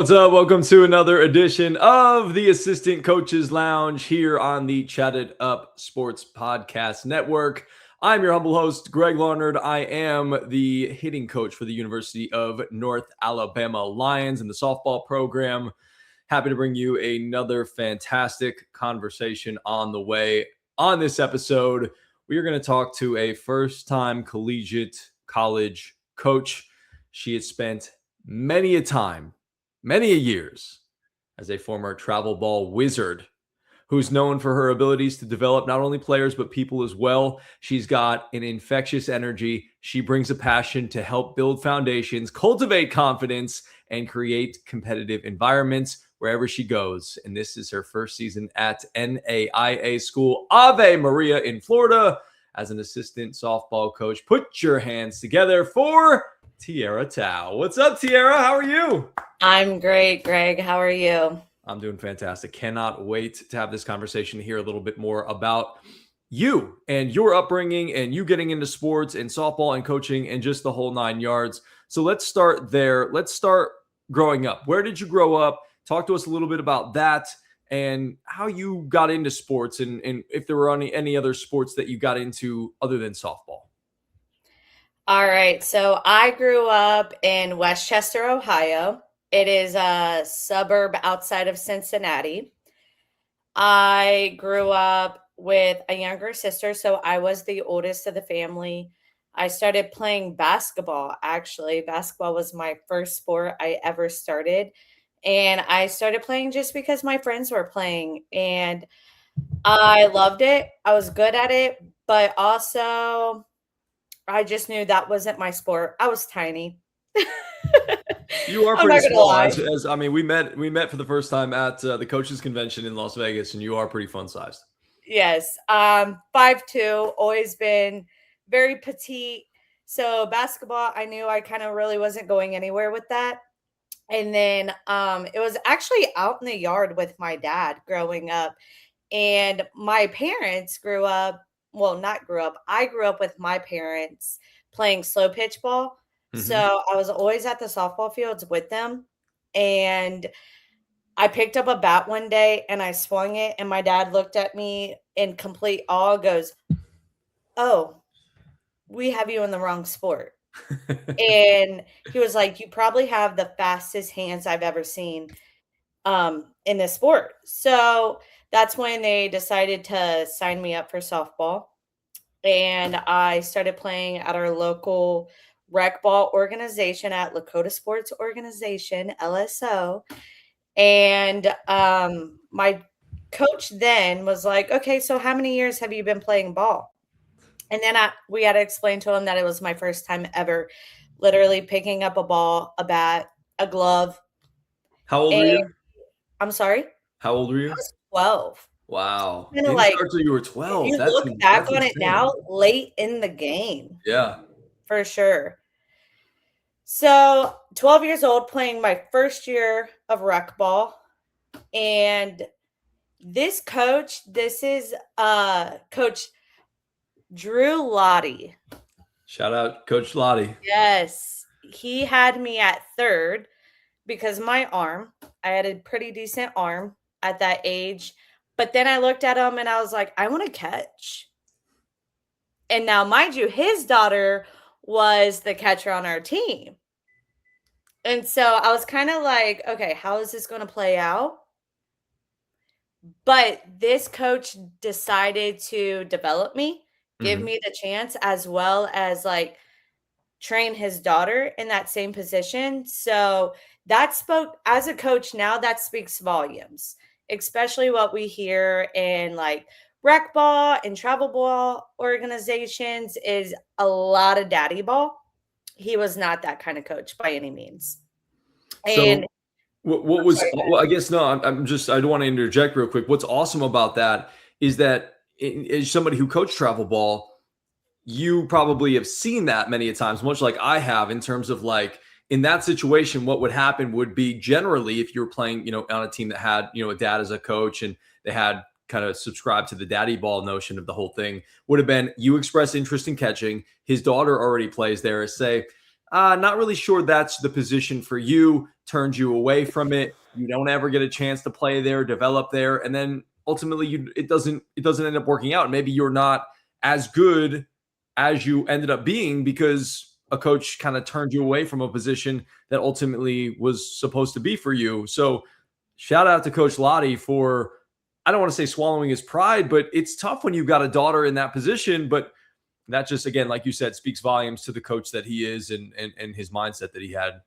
What's up? Welcome to another edition of the Assistant Coaches Lounge here on the Chatted Up Sports Podcast Network. I'm your humble host, Greg Larnard. I am the hitting coach for the University of North Alabama Lions in the softball program. Happy to bring you another fantastic conversation on the way. On this episode, we are going to talk to a first-time collegiate college coach. She has spent many a years as a former travel ball wizard who's known for her abilities to develop not only players, but people as well. She's got an infectious energy. She brings a passion to help build foundations, cultivate confidence, and create competitive environments wherever she goes. And this is her first season at NAIA School Ave Maria in Florida as an assistant softball coach. Put your hands together for Tiara Towe. What's up, Tiara? How are you? I'm great, Greg. How are you? I'm doing fantastic. Cannot wait to have this conversation, to hear a little bit more about you and your upbringing and you getting into sports and softball and coaching and just the whole 9 yards. So let's start there. Let's start growing up. Where did you grow up? Talk to us a little bit about that and how you got into sports and if there were any other sports that you got into other than softball. All right. So I grew up in Westchester, Ohio. It is a suburb outside of Cincinnati. I grew up with a younger sister, so I was the oldest of the family. I started playing basketball, actually. Basketball was my first sport I ever started. And I started playing just because my friends were playing. And I loved it. I was good at it. But also, I just knew that wasn't my sport. I was tiny. You are pretty small. We met for the first time at the coaches convention in Las Vegas, and you are pretty fun sized. Yes. 5'2", always been very petite. So basketball, I knew I kind of really wasn't going anywhere with that. And then it was actually out in the yard with my dad growing up. And my parents I grew up with my parents playing slow pitch ball. Mm-hmm. So I was always at the softball fields with them. And I picked up a bat one day and I swung it. And my dad looked at me in complete awe, goes, "Oh, we have you in the wrong sport." And he was like, "You probably have the fastest hands I've ever seen in this sport." So that's when they decided to sign me up for softball. And I started playing at our local rec ball organization at Lakota Sports Organization, LSO. And my coach then was like, "Okay, so how many years have you been playing ball?" And then we had to explain to him that it was my first time ever literally picking up a ball, a bat, a glove. How old were you? I'm sorry? How old were you? I was 12. Wow. You start till you were 12. You look back on it now, late in the game. Yeah. For sure. So 12 years old, playing my first year of rec ball. And this is Coach Drew Lottie. Shout out Coach Lottie. Yes. He had me at third because I had a pretty decent arm at that age. But then I looked at him and I was like, I want to catch. And now, mind you, his daughter was the catcher on our team. And so I was kind of like, okay, how is this going to play out? But this coach decided to develop me, give me the chance, as well as like train his daughter in that same position. So that spoke, as a coach now, that speaks volumes, especially what we hear in like rec ball and travel ball organizations is a lot of daddy ball. He was not that kind of coach by any means. And so what was, well, I guess, no, I don't want to interject real quick. What's awesome about that is that as somebody who coached travel ball, you probably have seen that many a times, much like I have, in terms of like, in that situation, what would happen would be generally if you were playing, on a team that had, a dad as a coach and they had kind of subscribed to the daddy ball notion of the whole thing, would have been you express interest in catching. His daughter already plays there. Say, Not really sure that's the position for you, turned you away from it. You don't ever get a chance to play there, develop there, and then ultimately it doesn't end up working out. Maybe you're not as good as you ended up being because a coach kind of turned you away from a position that ultimately was supposed to be for you. So shout out to Coach Lottie for, I don't want to say swallowing his pride, but it's tough when you've got a daughter in that position. But that just, again, like you said, speaks volumes to the coach that he is and his mindset that he had.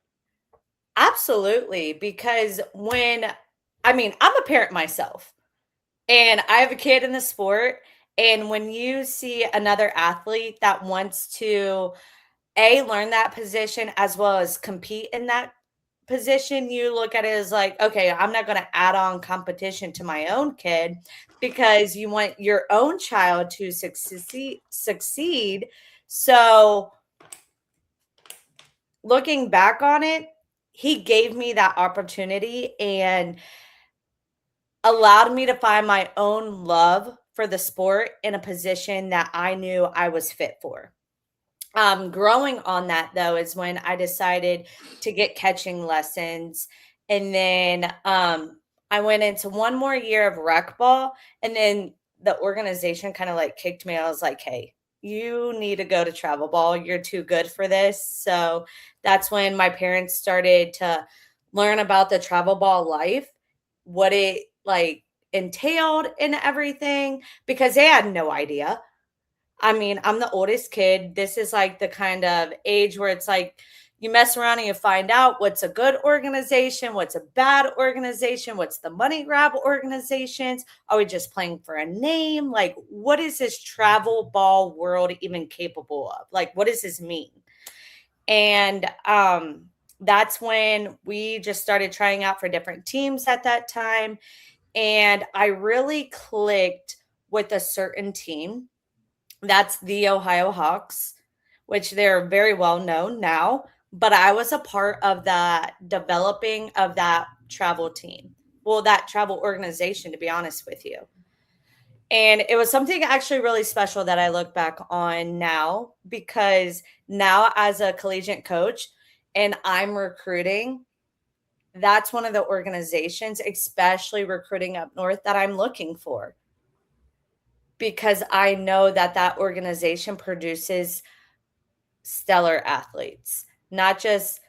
Absolutely. Because I'm a parent myself and I have a kid in the sport. And when you see another athlete that wants to learn that position as well as compete in that position, you look at it as like, okay, I'm not going to add on competition to my own kid because you want your own child to succeed. So looking back on it, he gave me that opportunity and allowed me to find my own love for the sport in a position that I knew I was fit for. Growing on that though is when I decided to get catching lessons. And then I went into one more year of rec ball. And then the organization kind of like kicked me. I was like, hey, you need to go to travel ball. You're too good for this. So that's when my parents started to learn about the travel ball life, what it like entailed and everything, because they had no idea. I mean, I'm the oldest kid. This is like the kind of age where it's like you mess around and you find out what's a good organization, what's a bad organization, what's the money grab organizations. Are we just playing for a name? Like, what is this travel ball world even capable of? Like, what does this mean? And that's when we just started trying out for different teams at that time. And I really clicked with a certain team. That's the Ohio Hawks, which they're very well known now. But I was a part of that developing of that travel team. Well, that travel organization, to be honest with you. And it was something actually really special that I look back on now because now as a collegiate coach and I'm recruiting, that's one of the organizations, especially recruiting up north, that I'm looking for because I know that that organization produces stellar athletes, not just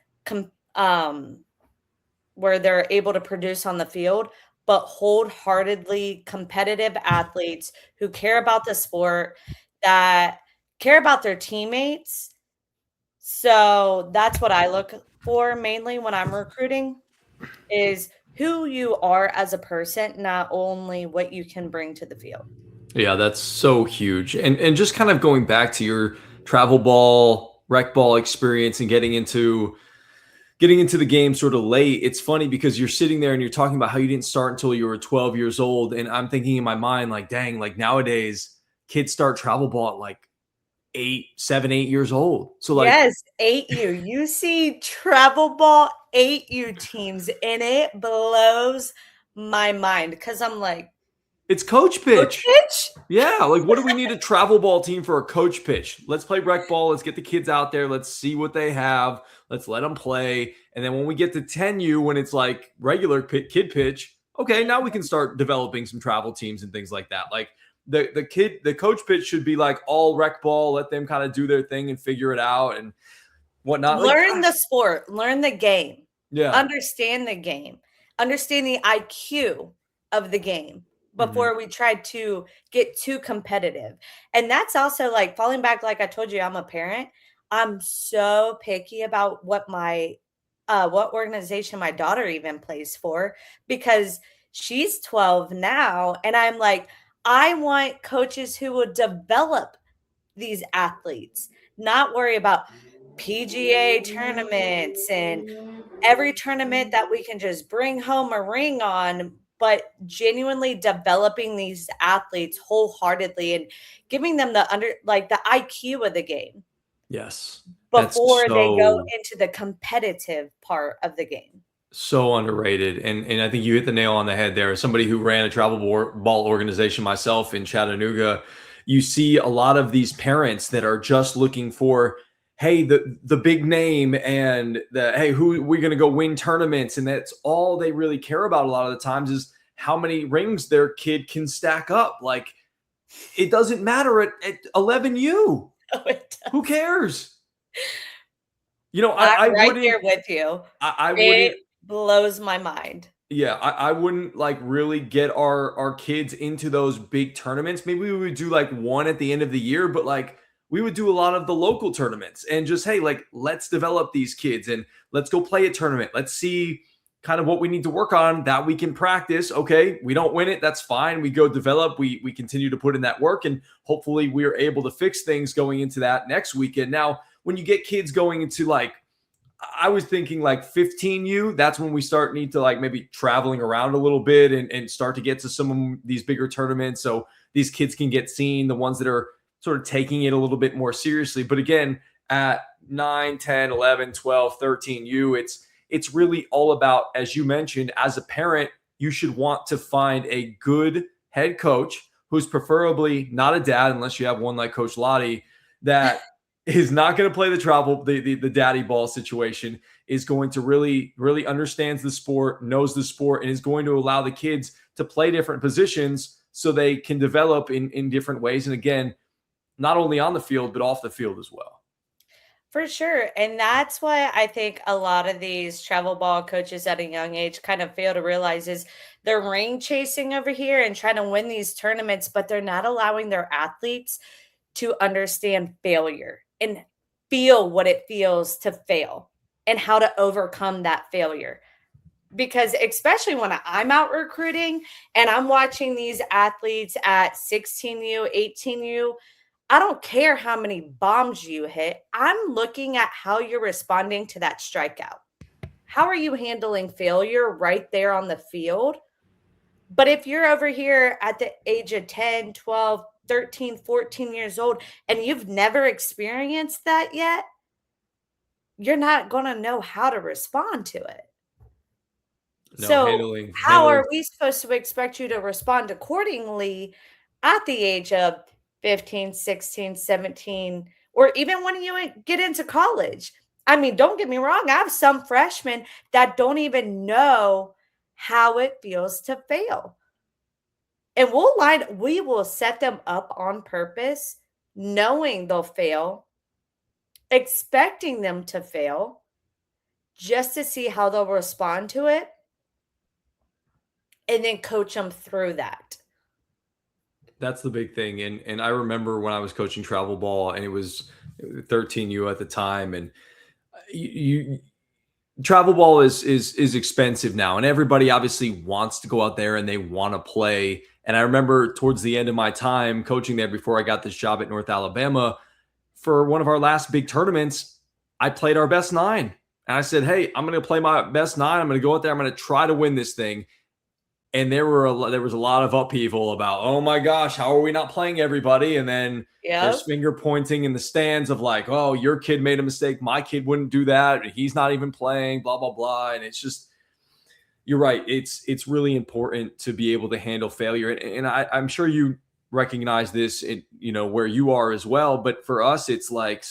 where they're able to produce on the field, but wholeheartedly competitive athletes who care about the sport, that care about their teammates. So that's what I look for mainly when I'm recruiting is who you are as a person, not only what you can bring to the field. Yeah, that's so huge. And just kind of going back to your travel ball, rec ball experience and getting into the game sort of late. It's funny because you're sitting there and you're talking about how you didn't start until you were 12 years old. And I'm thinking in my mind, like, dang, like nowadays kids start travel ball at like 8 years old. So like Yes, 8U. You see travel ball 8U teams, and it blows my mind because I'm like, it's coach coach pitch. pitch? Yeah, like what do we need a travel ball team for a coach pitch? Let's play rec ball. Let's get the kids out there. Let's see what they have. Let's let them play. And then when we get to 10U, when it's like regular kid pitch, okay, now we can start developing some travel teams and things like that. Like the coach pitch should be like all rec ball. Let them kind of do their thing and figure it out and whatnot. Like, Learn the sport, learn the game, yeah. understand the game, understand the IQ of the game before we try to get too competitive. And that's also like falling back, like I told you, I'm a parent. I'm so picky about what organization my daughter even plays for because she's 12 now. And I'm like, I want coaches who will develop these athletes, not worry about PGA tournaments and every tournament that we can just bring home a ring on, but genuinely developing these athletes wholeheartedly and giving them the IQ of the game Yes. That's before they go so into the competitive part of the game. so underrated. And I think you hit the nail on the head there. As somebody who ran a travel ball organization myself in Chattanooga, you see a lot of these parents that are just looking for, hey, the big name and the, hey, who we're going to go win tournaments. And that's all they really care about a lot of the times is how many rings their kid can stack up. Like, it doesn't matter at 11U. Oh, it does. Who cares? You know, I'm I right wouldn't, there with you. I wouldn't, It blows my mind. yeah, I wouldn't like really get our kids into those big tournaments. Maybe we would do like one at the end of the year, but like we would do a lot of the local tournaments and just, hey, like let's develop these kids and let's go play a tournament. Let's see kind of what we need to work on that we can practice. Okay, we don't win it, that's fine. We go develop, we continue to put in that work, and hopefully we're able to fix things going into that next weekend. Now, when you get kids going into like, I was thinking like 15U, that's when we need to like maybe traveling around a little bit and start to get to some of these bigger tournaments. So these kids can get seen, the ones that are sort of taking it a little bit more seriously. But again, at 9, 10, 11, 12, 13U, it's really all about, as you mentioned, as a parent, you should want to find a good head coach who's preferably not a dad, unless you have one like Coach Lottie, that is not going to play the daddy ball situation, is going to really understands the sport, knows the sport, and is going to allow the kids to play different positions so they can develop in different ways. And again, not only on the field, but off the field as well. For sure. And that's why I think a lot of these travel ball coaches at a young age kind of fail to realize is they're ring chasing over here and trying to win these tournaments, but they're not allowing their athletes to understand failure and feel what it feels to fail and how to overcome that failure. Because especially when I'm out recruiting and I'm watching these athletes at 16U, 18U, I don't care how many bombs you hit. I'm looking at how you're responding to that strikeout. How are you handling failure right there on the field? But if you're over here at the age of 10, 12, 13, 14 years old, and you've never experienced that yet, you're not going to know how to respond to it. No, So, handling how are we supposed to expect you to respond accordingly at the age of 15, 16, 17, or even when you get into college? I mean, don't get me wrong, I have some freshmen that don't even know how it feels to fail. And we will set them up on purpose, knowing they'll fail, expecting them to fail, just to see how they'll respond to it, and then coach them through that. That's the big thing. And I remember when I was coaching travel ball, and it was 13U at the time, and you travel ball is expensive now, and everybody obviously wants to go out there and they want to play. And I remember towards the end of my time coaching there, before I got this job at North Alabama, for one of our last big tournaments, I played our best 9. And I said, hey, I'm going to play my best 9. I'm going to go out there. I'm going to try to win this thing. And there was a lot of upheaval about, oh my gosh, how are we not playing everybody? And then there's finger pointing in the stands of like, oh, your kid made a mistake. My kid wouldn't do that. He's not even playing, blah, blah, blah. And it's just, you're right. It's really important to be able to handle failure. And I'm sure you recognize this, where you are as well. But for us, it's like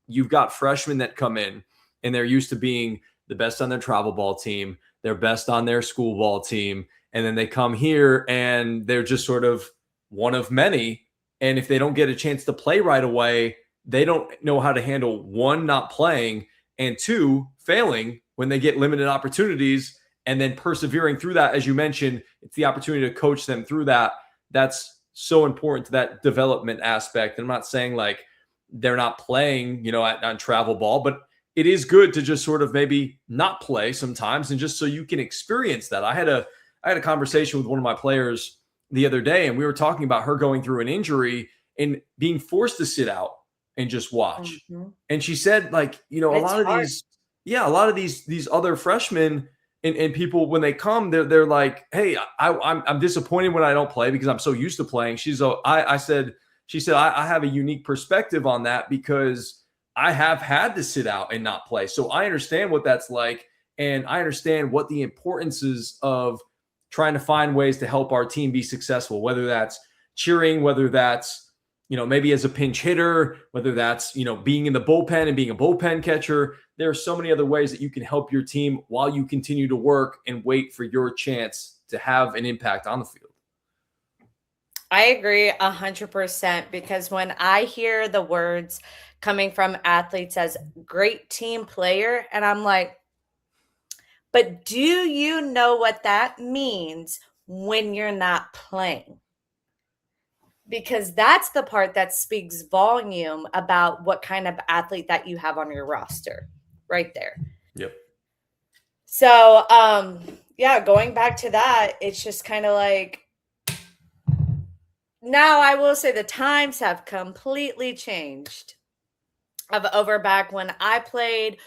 you've got freshmen that come in and they're used to being the best on their travel ball team, they're best on their school ball team. And then they come here and they're just sort of one of many. And if they don't get a chance to play right away, they don't know how to handle, one, not playing, and two, failing when they get limited opportunities, and then persevering through that. As you mentioned, it's the opportunity to coach them through that. That's so important to that development aspect. And I'm not saying like they're not playing, on travel ball, but it is good to just sort of maybe not play sometimes, and just so you can experience that. I had a conversation with one of my players the other day, and we were talking about her going through an injury and being forced to sit out and just watch. Mm-hmm. And she said, like, a lot of these other freshmen and people, when they come, they're like, hey, I'm disappointed when I don't play because I'm so used to playing. She said, I have a unique perspective on that because I have had to sit out and not play. So I understand what that's like. And I understand what the importance is of trying to find ways to help our team be successful, whether that's cheering, whether that's, maybe as a pinch hitter, whether that's, being in the bullpen and being a bullpen catcher. There are so many other ways that you can help your team while you continue to work and wait for your chance to have an impact on the field. I agree 100% because when I hear the words coming from athletes as great team player, and I'm like, but do you know what that means when you're not playing? Because that's the part that speaks volume about what kind of athlete that you have on your roster right there. Yep. So, yeah, going back to that, it's just kind of like, now I will say the times have completely changed. Of over back when I played,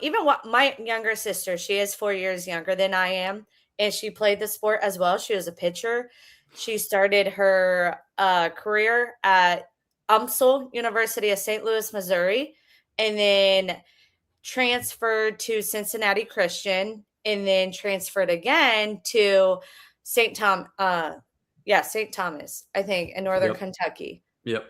even what my younger sister, she is 4 years younger than I am, and she played the sport as well. She was a pitcher. She started her career at UMSL, University of St. Louis, Missouri, and then transferred to Cincinnati Christian, and then transferred again to St. St. Thomas, I think, in Northern Kentucky. Yep.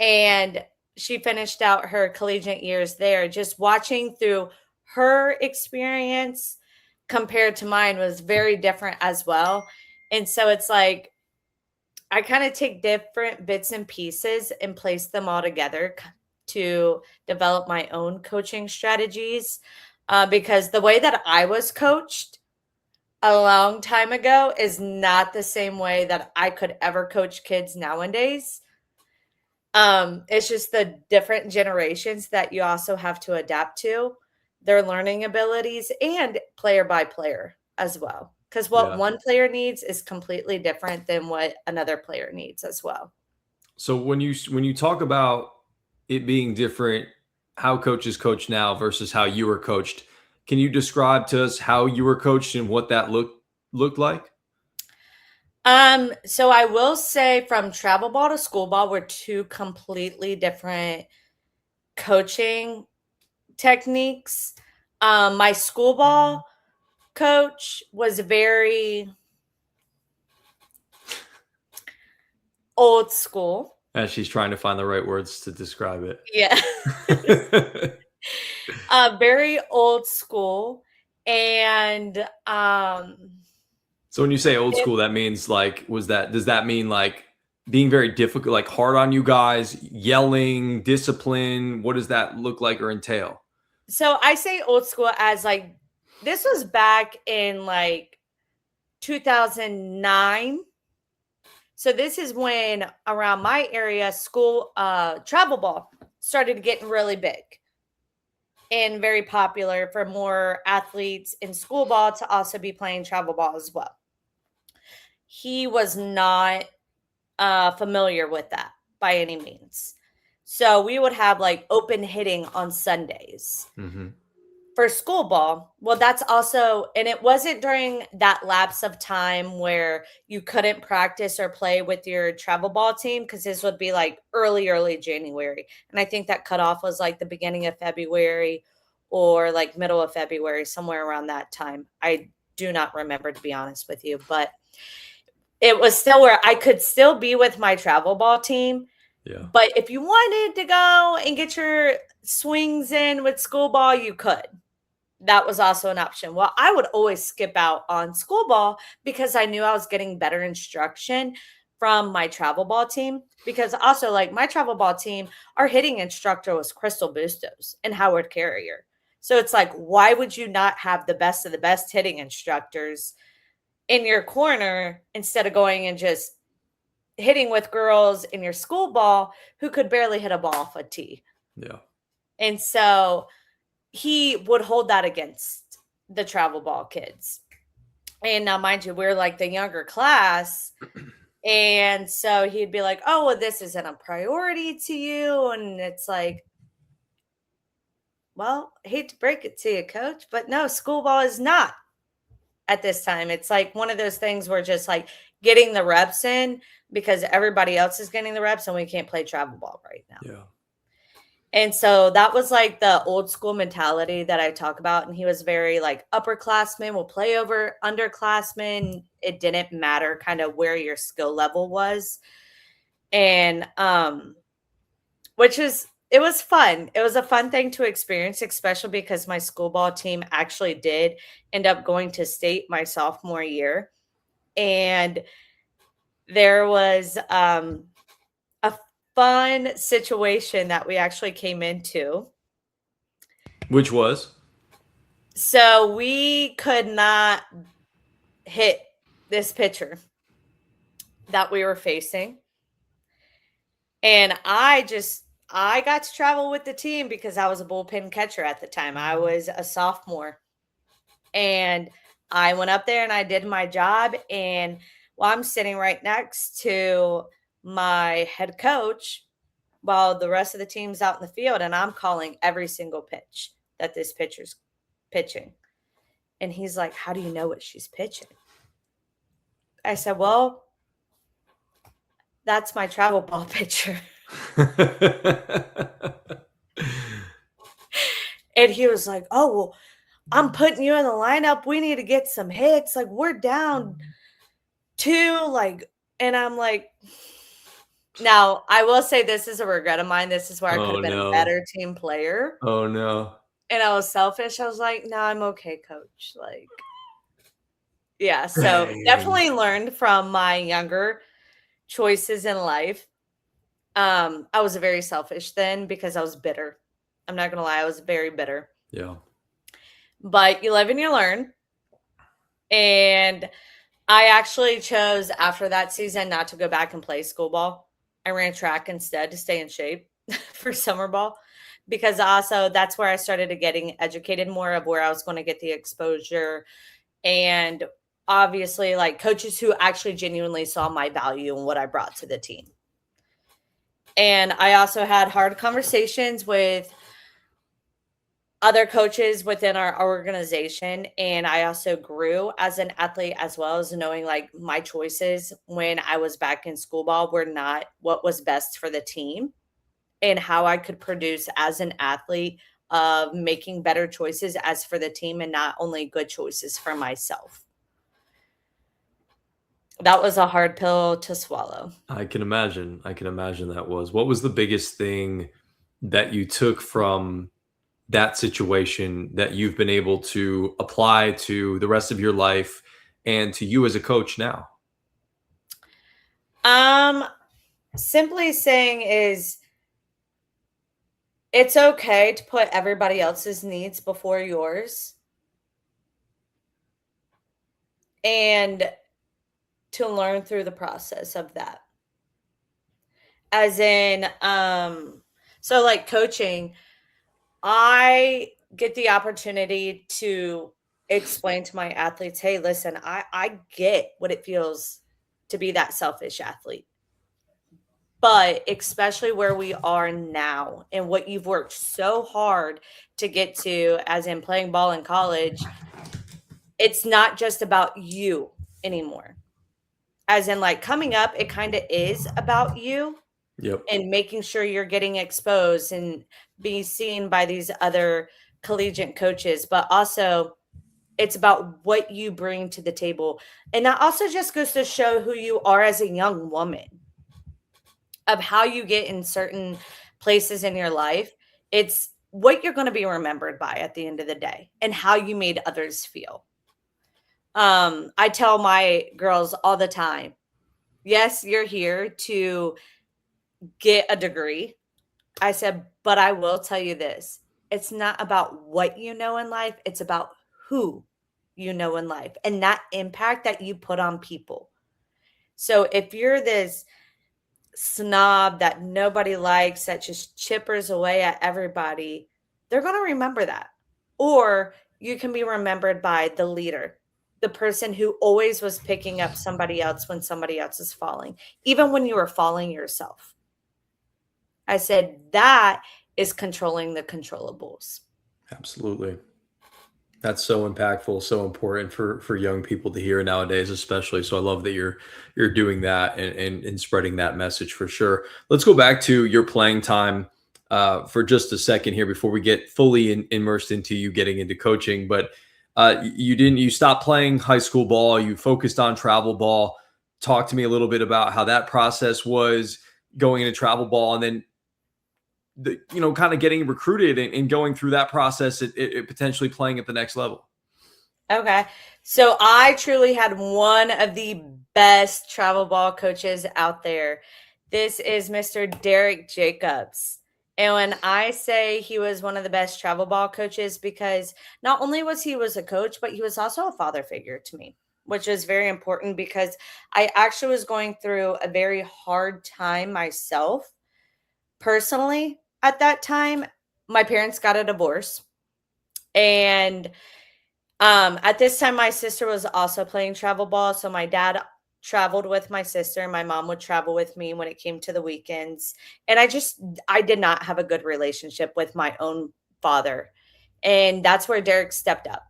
And she finished out her collegiate years there. Just watching through her experience compared to mine was very different as well. And so it's like, I kind of take different bits and pieces and place them all together to develop my own coaching strategies. Because the way that I was coached a long time ago is not the same way that I could ever coach kids nowadays. It's just the different generations that you also have to adapt to their learning abilities and player by player as well. Because what one player needs is completely different than what another player needs as well. So when you talk about it being different, how coaches coach now versus how you were coached, can you describe to us how you were coached and what that looked like? So I will say from travel ball to school ball were two completely different coaching techniques. My school ball coach was very old school. As she's trying to find the right words to describe it. Yeah. Very old school. And so when you say old school, that means like, does that mean like being very difficult, like hard on you guys, yelling, discipline? What does that look like or entail? So I say old school as like, this was back in like 2009. So this is when around my area, school travel ball started getting really big and very popular for more athletes in school ball to also be playing travel ball as well. He was not familiar with that by any means. So we would have like open hitting on Sundays. Mm-hmm. For school ball, well, that's also, and it wasn't during that lapse of time where you couldn't practice or play with your travel ball team, because this would be like early January. And I think that cutoff was like the beginning of February or like middle of February, somewhere around that time. I do not remember, to be honest with you, but it was still where I could still be with my travel ball team. Yeah. But if you wanted to go and get your swings in with school ball, you could. That was also an option. Well, I would always skip out on school ball because I knew I was getting better instruction from my travel ball team. Because also, like, my travel ball team, our hitting instructor was Crystal Bustos and Howard Carrier. So it's like, why would you not have the best of the best hitting instructors in your corner instead of going and just hitting with girls in your school ball who could barely hit a ball off a tee? Yeah. And so he would hold that against the travel ball kids. And now, mind you, we're like the younger class. And so he'd be like, oh, well, this isn't a priority to you. And it's like, well, I hate to break it to you, coach, but no, school ball is not at this time. It's like one of those things where just like getting the reps in because everybody else is getting the reps and we can't play travel ball right now. Yeah. And so that was like the old school mentality that I talk about. And he was very like upperclassmen will play over underclassmen. It didn't matter kind of where your skill level was. And it was fun. It was a fun thing to experience, especially because my school ball team actually did end up going to state my sophomore year. And there was a fun situation that we actually came into. Which was? So we could not hit this pitcher that we were facing. And I got to travel with the team because I was a bullpen catcher at the time. I was a sophomore. And I went up there and I did my job. And while I'm sitting right next to my head coach, while the rest of the team's out in the field, and I'm calling every single pitch that this pitcher's pitching. And he's like, "How do you know what she's pitching?" I said, "Well, that's my travel ball pitcher." And he was like, "Oh, well, I'm putting you in the lineup. We need to get some hits. Like, we're down 2." Like, and I'm like, now I will say this is a regret of mine. This is where I could have been a better team player. Oh no. And I was selfish. I was like, "No, I'm okay, coach." Like, yeah. So definitely learned from my younger choices in life. I was very selfish then because I was bitter. I'm not gonna lie, I was very bitter. Yeah. But you live and you learn. And I actually chose after that season not to go back and play school ball. I ran track instead to stay in shape for summer ball, because also that's where I started getting educated more of where I was going to get the exposure, and obviously like coaches who actually genuinely saw my value and what I brought to the team. And I also had hard conversations with other coaches within our organization. And I also grew as an athlete, as well as knowing like my choices when I was back in school ball were not what was best for the team, and how I could produce as an athlete of making better choices as for the team and not only good choices for myself. That was a hard pill to swallow. I can imagine. I can imagine that was. What was the biggest thing that you took from that situation that you've been able to apply to the rest of your life and to you as a coach now? Simply saying is it's okay to put everybody else's needs before yours, and to learn through the process of that. As in, so like coaching, I get the opportunity to explain to my athletes, hey, listen, I get what it feels to be that selfish athlete. But especially where we are now and what you've worked so hard to get to, as in playing ball in college, it's not just about you anymore. As in, like, coming up, it kind of is about you. Yep. And making sure you're getting exposed and being seen by these other collegiate coaches, but also it's about what you bring to the table. And that also just goes to show who you are as a young woman, of how you get in certain places in your life. It's what you're going to be remembered by at the end of the day and how you made others feel. I tell my girls all the time, yes, you're here to get a degree. I said, but I will tell you this. It's not about what you know in life. It's about who you know in life and that impact that you put on people. So if you're this snob that nobody likes, that just chippers away at everybody, they're going to remember that. Or you can be remembered by the leader, the person who always was picking up somebody else when somebody else is falling, even when you were falling yourself. I said, that is controlling the controllables. Absolutely. That's so impactful, so important for young people to hear nowadays, especially. So I love that you're doing that and spreading that message for sure. Let's go back to your playing time for just a second here before we get fully immersed into you getting into coaching. But you stopped playing high school ball. You focused on travel ball. Talk to me a little bit about how that process was. going into travel ball, and then kind of getting recruited and going through that process, it potentially playing at the next level? Okay. So I truly had one of the best travel ball coaches out there. This is Mr. Derek Jacobs. And when I say he was one of the best travel ball coaches, because not only was he a coach, but he was also a father figure to me, which is very important because I actually was going through a very hard time myself personally at that time. My parents got a divorce, and at this time, my sister was also playing travel ball. So my dad traveled with my sister. My mom would travel with me when it came to the weekends. And I did not have a good relationship with my own father. And that's where Derek stepped up.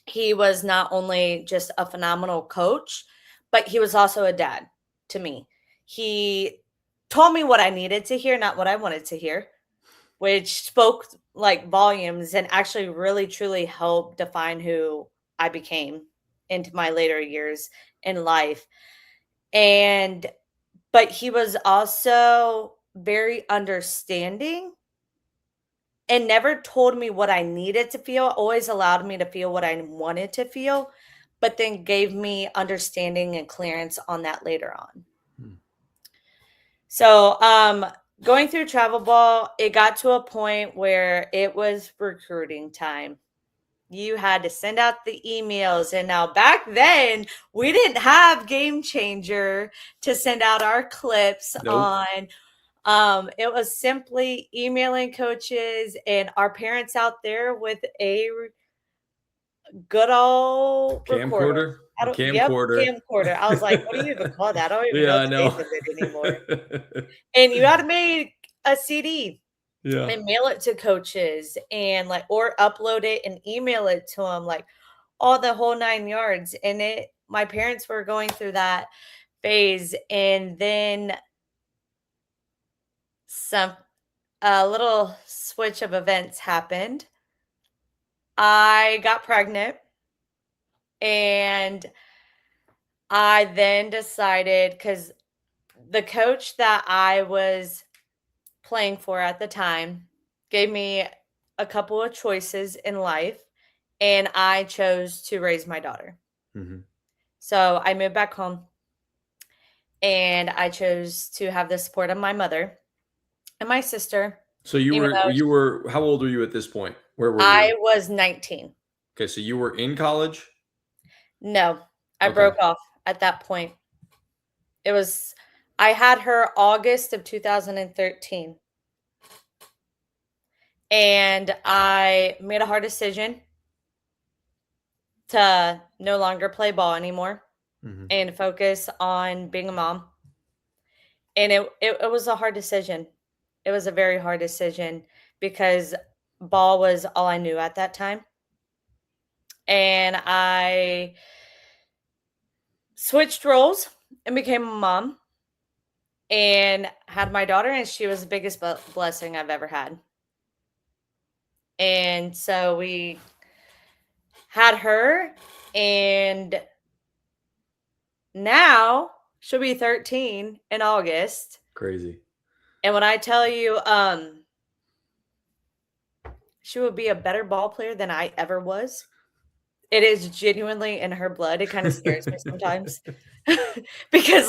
He was not only just a phenomenal coach, but he was also a dad to me. He told me what I needed to hear, not what I wanted to hear, which spoke like volumes and actually really truly helped define who I became into my later years in life. And but he was also very understanding and never told me what I needed to feel, always allowed me to feel what I wanted to feel, but then gave me understanding and clearance on that later on. So, going through travel ball, it got to a point where it was recruiting time. You had to send out the emails. And now back then, we didn't have Game Changer to send out our clips Nope. on. It was simply emailing coaches and our parents out there with a good old recorder. Camcorder. Yep, Camcorder. camcorder. I was like, what do you even call that? I don't even Yeah, know I know. today's of it anymore. And you had to make a CD Yeah. and mail it to coaches and or upload it and email it to them, like all the whole 9 yards. And my parents were going through that phase. And then a little switch of events happened. I got pregnant, and I then decided, because the coach that I was playing for at the time gave me a couple of choices in life, and I chose to raise my daughter. Mhm. So I moved back home, and I chose to have the support of my mother and my sister. So Even though you were how old were you at this point? Where were I you? was 19. Okay, so you were in college? No, I Okay. broke off at that point. I had her August of 2013. And I made a hard decision to no longer play ball anymore Mhm. and focus on being a mom. And it was a hard decision. It was a very hard decision because ball was all I knew at that time. And I switched roles and became a mom and had my daughter, and she was the biggest blessing I've ever had. And so we had her, and now she'll be 13 in August. Crazy. And when I tell you, she would be a better ball player than I ever was. It is genuinely in her blood. It kind of scares me sometimes because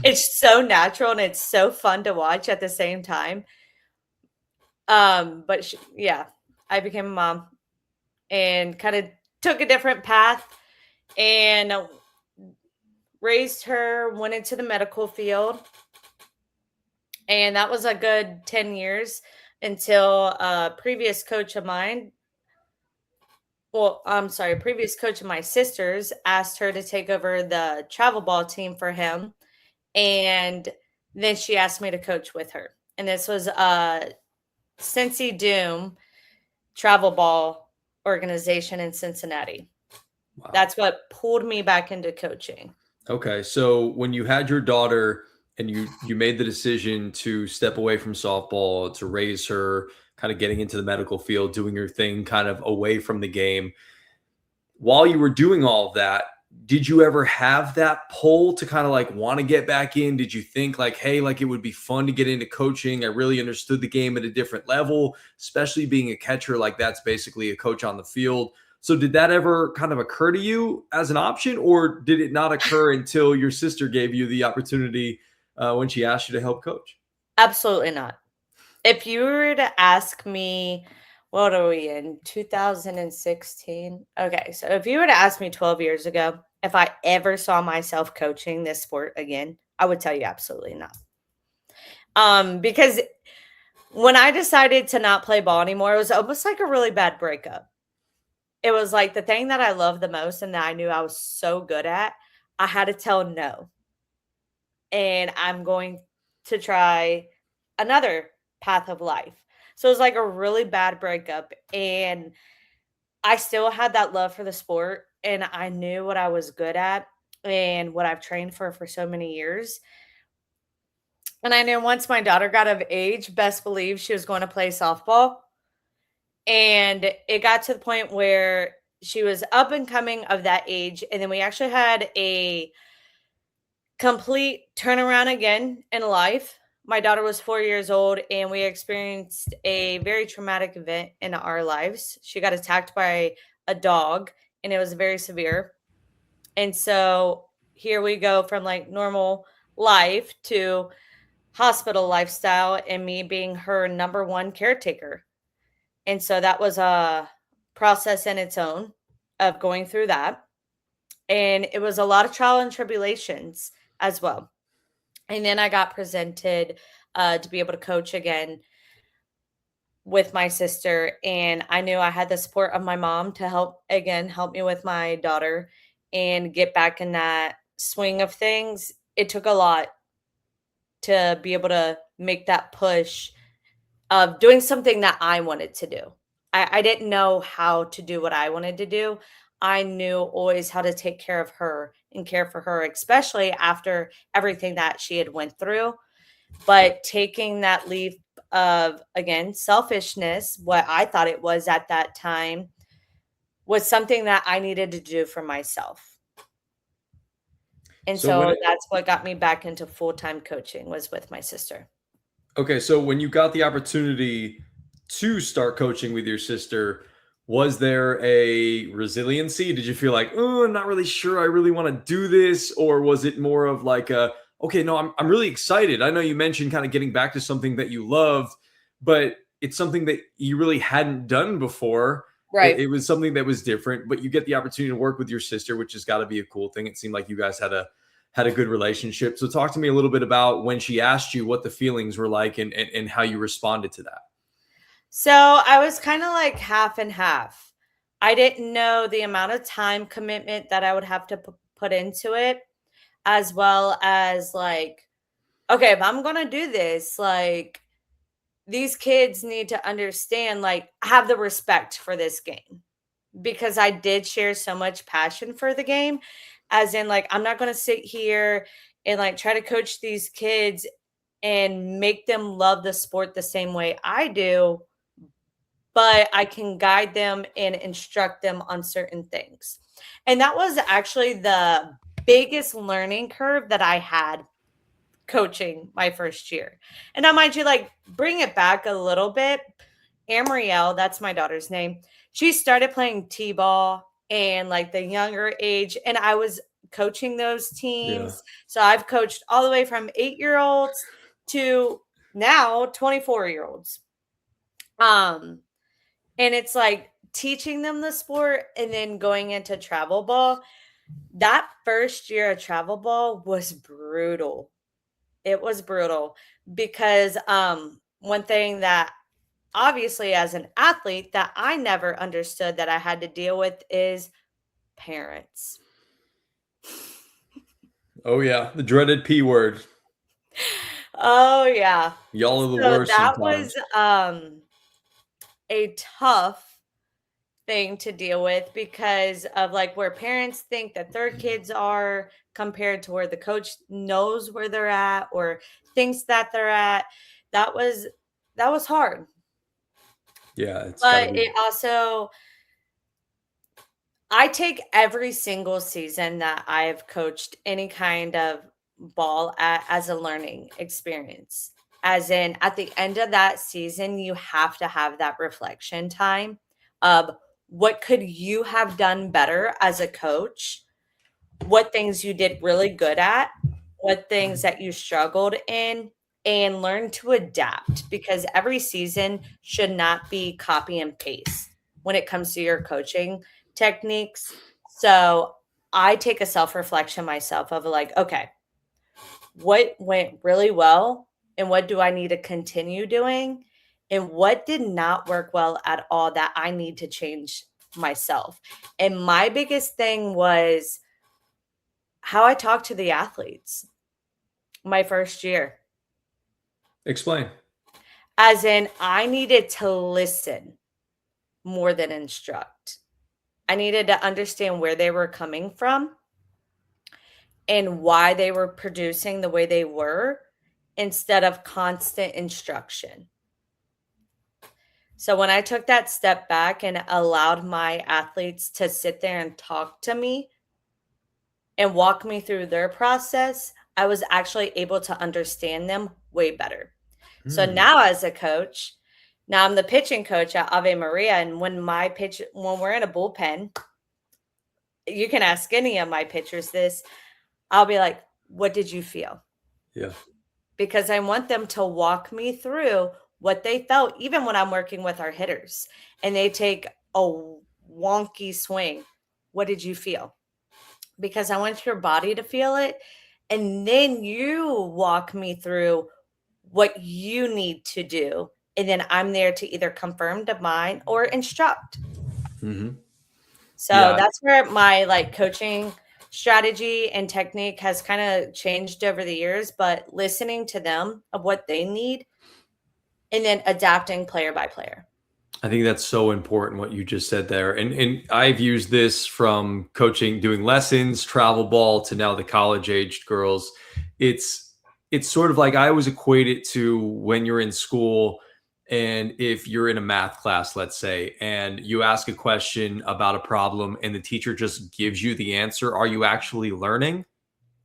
it's so natural and it's so fun to watch at the same time. But yeah, I became a mom and kind of took a different path and raised her, went into the medical field. And that was a good 10 years until a previous coach of mine, previous coach of my sister's asked her to take over the travel ball team for him. And then she asked me to coach with her. And this was Cincy Doom travel ball organization in Cincinnati. Wow. That's what pulled me back into coaching. Okay, so when you had your daughter and you made the decision to step away from softball to raise her, kind of getting into the medical field, doing your thing kind of away from the game, while you were doing all of that, did you ever have that pull to kind of like want to get back in? Did you think like, hey, like it would be fun to get into coaching? I really understood the game at a different level, especially being a catcher. Like that's basically a coach on the field. So did that ever kind of occur to you as an option, or did it not occur until your sister gave you the opportunity when she asked you to help coach? Absolutely not. If you were to ask me, what are we in 2016? Okay, so if you were to ask me 12 years ago if I ever saw myself coaching this sport again, I would tell you absolutely not. Because when I decided to not play ball anymore, it was almost like a really bad breakup. It was like the thing that I loved the most and that I knew I was so good at, I had to tell no. And I'm going to try another path of life. So it was like a really bad breakup. And I still had that love for the sport. And I knew what I was good at and what I've trained for so many years. And I knew once my daughter got of age, best believe she was going to play softball. And it got to the point where she was up and coming of that age. And then we actually had a complete turnaround again in life. My daughter was 4 years old, and we experienced a very traumatic event in our lives. She got attacked by a dog, and it was very severe. And so here we go from like normal life to hospital lifestyle, and me being her number one caretaker. And so that was a process in its own of going through that. And it was a lot of trial and tribulations as well. And then I got presented to be able to coach again with my sister. And I knew I had the support of my mom to help me with my daughter and get back in that swing of things. It took a lot to be able to make that push of doing something that I wanted to do. I didn't know how to do what I wanted to do. I knew always how to take care of her and care for her, especially after everything that she had went through. But taking that leap of, again, selfishness, what I thought it was at that time, was something that I needed to do for myself. And So when so it, that's what got me back into full-time coaching, was with my sister. Okay, so when you got the opportunity to start coaching with your sister, was there a resiliency? Did you feel like, oh, I'm not really sure I really want to do this? Or was it more of like a, okay, no, I'm really excited. I know you mentioned kind of getting back to something that you loved, but it's something that you really hadn't done before. It Right. was something that was different, but you get the opportunity to work with your sister, which has got to be a cool thing. It seemed like you guys had a good relationship. So talk to me a little bit about when she asked you what the feelings were like and how you responded to that. So I was kind of like half and half. I didn't know the amount of time commitment that I would have to put into it, as well as like, okay, if I'm going to do this, like, these kids need to understand, like, have the respect for this game, because I did share so much passion for the game. As in, like, I'm not going to sit here and like try to coach these kids and make them love the sport the same way I do, but I can guide them and instruct them on certain things. And that was actually the biggest learning curve that I had coaching my first year. And now, mind you, like, bring it back a little bit. Amrielle, that's my daughter's name. She started playing t-ball and like the younger age, and I was coaching those Yeah. teams. So I've coached all the way from 8-year-olds to now 24-year-olds. Um, and it's like teaching them the sport and then going into travel ball. That first year of travel ball was brutal. It was brutal because one thing that obviously as an athlete that I never understood that I had to deal with is parents. Oh yeah, the dreaded P word. Oh yeah. Y'all are the So worst that was sometimes. a tough thing to deal with, because of like where parents think that their kids are compared to where the coach knows where they're at or thinks that they're at. That was hard. Yeah, it's got to But be. it also I take every single season that I've coached any kind of ball as a learning experience. As in, at the end of that season, you have to have that reflection time of what could you have done better as a coach, what things you did really good at, what things that you struggled in, and learn to adapt, because every season should not be copy and paste when it comes to your coaching techniques. So I take a self reflection myself of like, okay, what went really well and what do I need to continue doing? And what did not work well at all that I need to change myself? And my biggest thing was how I talk to the athletes my first year. Explain. As in, I needed to listen more than instruct. I needed to understand where they were coming from and why they were producing the way they were instead of constant instruction. So when I took that step back and allowed my athletes to sit there and talk to me and walk me through their process, I was actually able to understand them way better. So now as a coach, now I'm the pitching coach at Ave Maria. And when we're in a bullpen, you can ask any of my pitchers this. I'll be like, what did you feel? Yeah. Because I want them to walk me through what they felt, even when I'm working with our hitters and they take a wonky swing. What did you feel? Because I want your body to feel it. And then you walk me through what you need to do. And then I'm there to either confirm to mine or instruct. So Yeah. that's where my like coaching strategy and technique has kind of changed over the years, but listening to them of what they need and then adapting player by player. I think that's so important what you just said there. And I've used this from coaching, doing lessons, travel ball to now the college aged girls. It's sort of like I always equate it to when you're in school and if you're in a math class, let's say, and you ask a question about a problem and the teacher just gives you the answer, are you actually learning?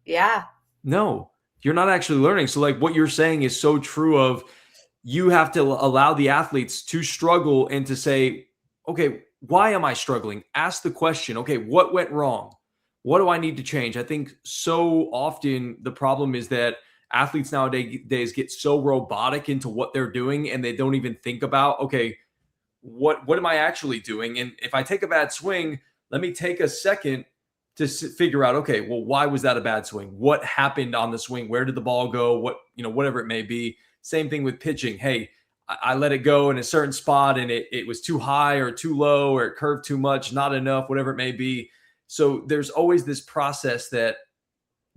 Yeah. No, you're not actually learning. So like what you're saying is so true of you have to allow the athletes to struggle and to say, okay, why am I struggling? Ask the question, okay, what went wrong? What do I need to change? I think so often the problem is that athletes nowadays get so robotic into what they're doing and they don't even think about, okay, what am I actually doing? And if I take a bad swing, let me take a second to figure out, okay, well, why was that a bad swing? What happened on the swing? Where did the ball go? Whatever it may be. Same thing with pitching. Hey, I let it go in a certain spot and it was too high or too low or it curved too much, not enough, whatever it may be. So there's always this process that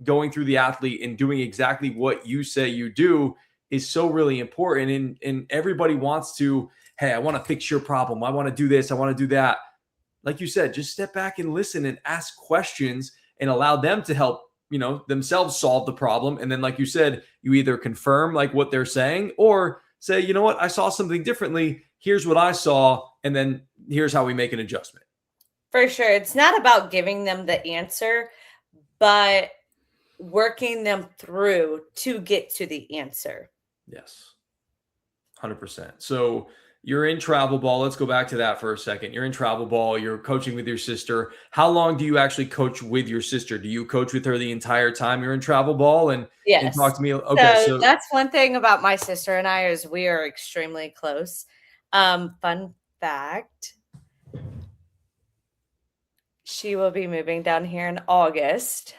going through the athlete and doing exactly what you say you do is so really important. And everybody wants to, hey, I want to fix your problem. I want to do this. I want to do that. Like you said, just step back and listen and ask questions and allow them to help, themselves solve the problem. And then, like you said, you either confirm like what they're saying or say, you know what, I saw something differently. Here's what I saw. And then here's how we make an adjustment. For sure. It's not about giving them the answer, but working them through to get to the answer. Yes. 100%. So you're in travel ball. Let's go back to that for a second. You're in travel ball. You're coaching with your sister. How long do you actually coach with your sister? Do you coach with her the entire time you're in travel ball? And talk to me. Okay. So that's one thing about my sister and I is we are extremely close. Fun fact. She will be moving down here in August,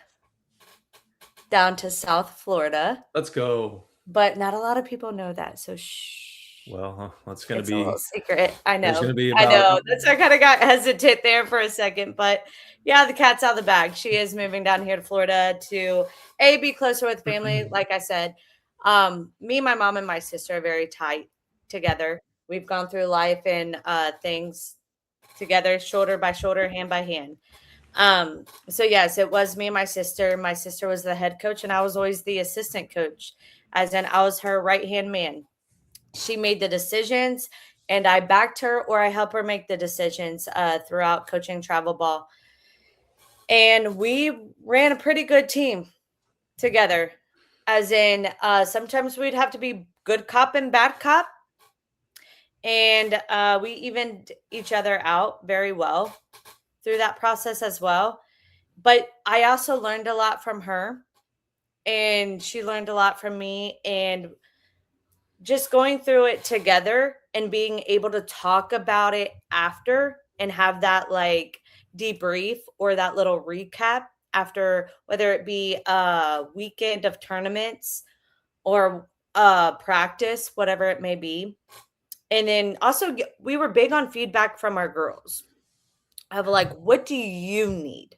down to South Florida. Let's go. But not a lot of people know that. So shh. Well, that's going to be a be little secret. I know. Going to be I know. That's I kind of got hesitant there for a second, but yeah, the cat's out of the bag. She is moving down here to Florida to be closer with family. Like I said, me, my mom, and my sister are very tight together. We've gone through life and things together, shoulder by shoulder, hand by hand. So yes, it was me and my sister. My sister was the head coach, and I was always the assistant coach, as in I was her right-hand man. She made the decisions and I backed her or I help her make the decisions throughout coaching travel ball. And we ran a pretty good team together. As in, sometimes we'd have to be good cop and bad cop. And we evened each other out very well through that process as well. But I also learned a lot from her, and she learned a lot from me. And just going through it together and being able to talk about it after and have that like debrief or that little recap after, whether it be a weekend of tournaments or practice, whatever it may be. And then also we were big on feedback from our girls of like, what do you need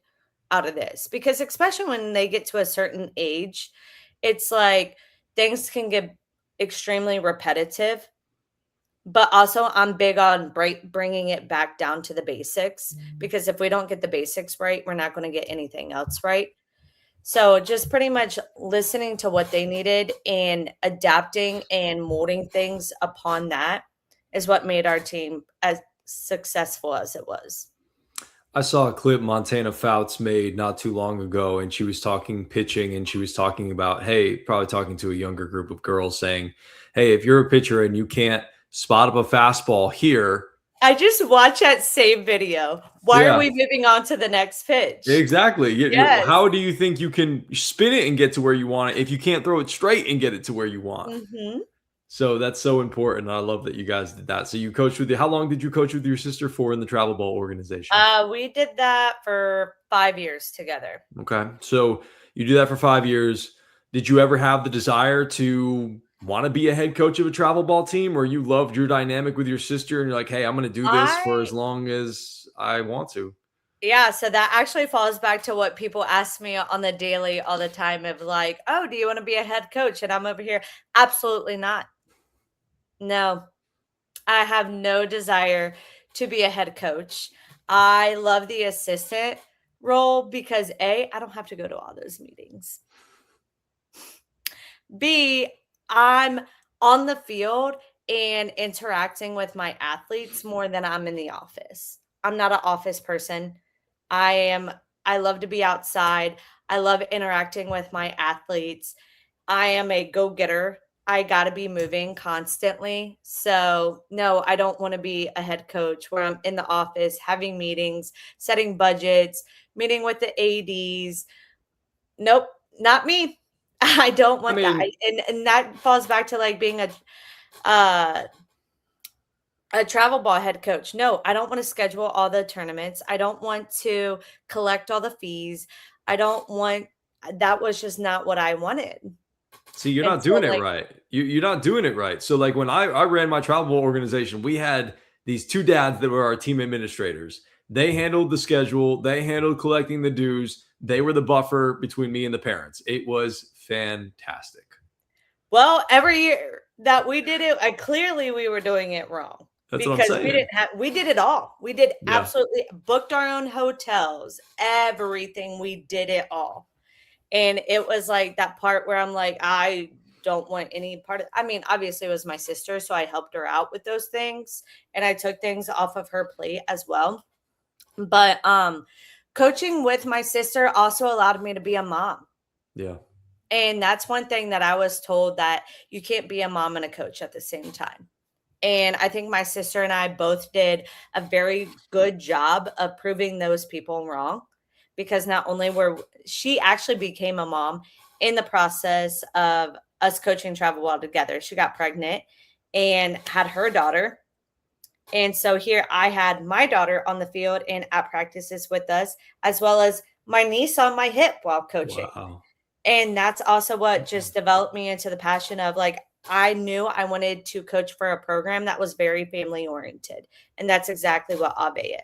out of this? Because especially when they get to a certain age, it's like things can get extremely repetitive. But also, I'm big on bringing it back down to the basics, because if we don't get the basics right, we're not going to get anything else right. So, just pretty much listening to what they needed and adapting and molding things upon that is what made our team as successful as it was. I saw a clip Montana Fouts made not too long ago, and she was talking pitching, and she was talking about, hey, probably talking to a younger group of girls, saying, hey, if you're a pitcher and you can't spot up a fastball here. I just watched that same video. Why are we moving on to the next pitch? Exactly. Yes. How do you think you can spin it and get to where you want it if you can't throw it straight and get it to where you want? Mm-hmm. So that's so important. I love that you guys did that. So you coached with how long did you coach with your sister for in the travel ball organization? We did that for 5 years together. Okay. So you do that for 5 years. Did you ever have the desire to want to be a head coach of a travel ball team, or you loved your dynamic with your sister and you're like, hey, I'm going to do this for as long as I want to? Yeah, so that actually falls back to what people ask me on the daily all the time of like, oh, do you want to be a head coach? And I'm over here, absolutely not. No, I have no desire to be a head coach. I love the assistant role because A, I don't have to go to all those meetings. B, I'm on the field and interacting with my athletes more than I'm in the office. I'm not an office person. I love to be outside. I love interacting with my athletes. I am a go-getter. I got to be moving constantly. So, no, I don't want to be a head coach where I'm in the office having meetings, setting budgets, meeting with the ADs. Nope, not me. I don't want that. And that falls back to like being uh a travel ball head coach. No, I don't want to schedule all the tournaments. I don't want to collect all the fees. I don't want that was just not what I wanted. See, you're not doing it right. You're not doing it right. So like when I ran my travel ball organization, we had these two dads that were our team administrators. They handled the schedule, they handled collecting the dues. They were the buffer between me and the parents. It was fantastic. Well, every year that we did it, clearly we were doing it wrong. That's what I'm saying. We did it all. We did absolutely booked our own hotels, everything. We did it all. And it was like that part where I'm like, I don't want any part of, I mean, obviously it was my sister, so I helped her out with those things and I took things off of her plate as well. But coaching with my sister also allowed me to be a mom. Yeah. And that's one thing that I was told, that you can't be a mom and a coach at the same time. And I think my sister and I both did a very good job of proving those people wrong, because not only she actually became a mom in the process of us coaching travel ball together. She got pregnant and had her daughter. And so here I had my daughter on the field and at practices with us, as well as my niece on my hip while coaching. Wow. And that's also what just developed me into the passion of like, I knew I wanted to coach for a program that was very family oriented. And that's exactly what Ave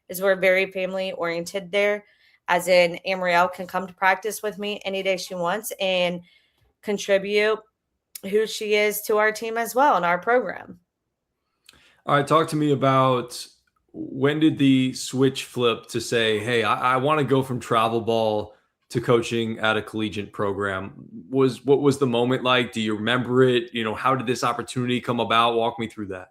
is we're very family oriented there. As in, Amrielle can come to practice with me any day she wants and contribute who she is to our team as well in our program. All right, talk to me about, when did the switch flip to say, hey, I want to go from travel ball to coaching at a collegiate program? What was the moment like? Do you remember it? How did this opportunity come about? Walk me through that.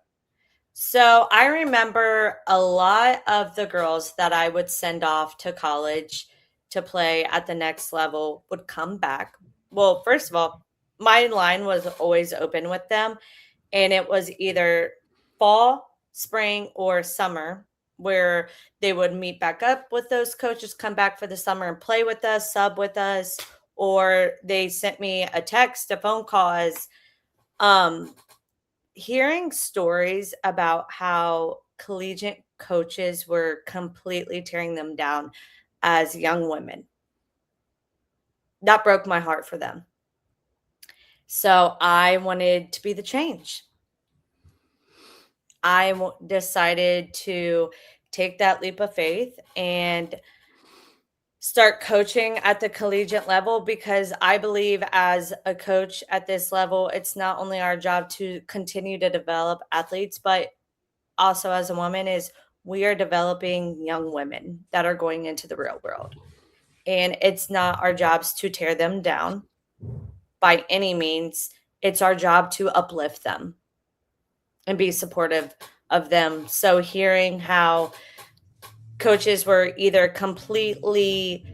So I remember a lot of the girls that I would send off to college to play at the next level would come back. Well, first of all, my line was always open with them, and it was either fall, spring, or summer where they would meet back up with those coaches, come back for the summer and play with us, sub with us, or they sent me a text, a phone call as um hearing stories about how collegiate coaches were completely tearing them down as young women. That broke my heart for them. So I wanted to be the change. Decided to take that leap of faith and start coaching at the collegiate level, because I believe as a coach at this level, it's not only our job to continue to develop athletes, but also as a woman is we are developing young women that are going into the real world. And it's not our jobs to tear them down by any means. It's our job to uplift them and be supportive of them. So hearing how coaches were either completely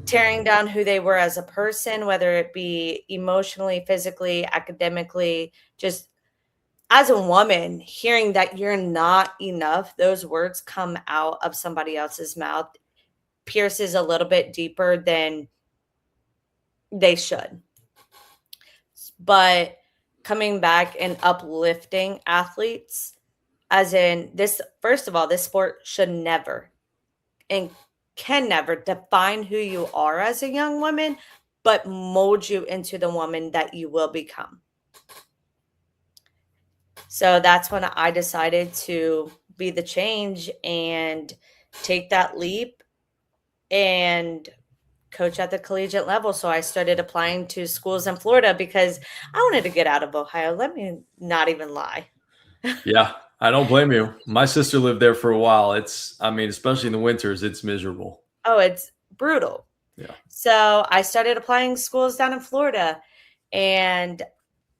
tearing down who they were as a person, whether it be emotionally, physically, academically, just as a woman, hearing that you're not enough, those words come out of somebody else's mouth pierces a little bit deeper than they should. But coming back and uplifting athletes, as in this, first of all, this sport should never and can never define who you are as a young woman, but mold you into the woman that you will become. So that's when I decided to be the change and take that leap and coach at the collegiate level. So I started applying to schools in Florida because I wanted to get out of Ohio. Let me not even lie. Yeah, I don't blame you. My sister lived there for a while. Especially in the winters, it's miserable. Oh, it's brutal. Yeah. So I started applying schools down in Florida, and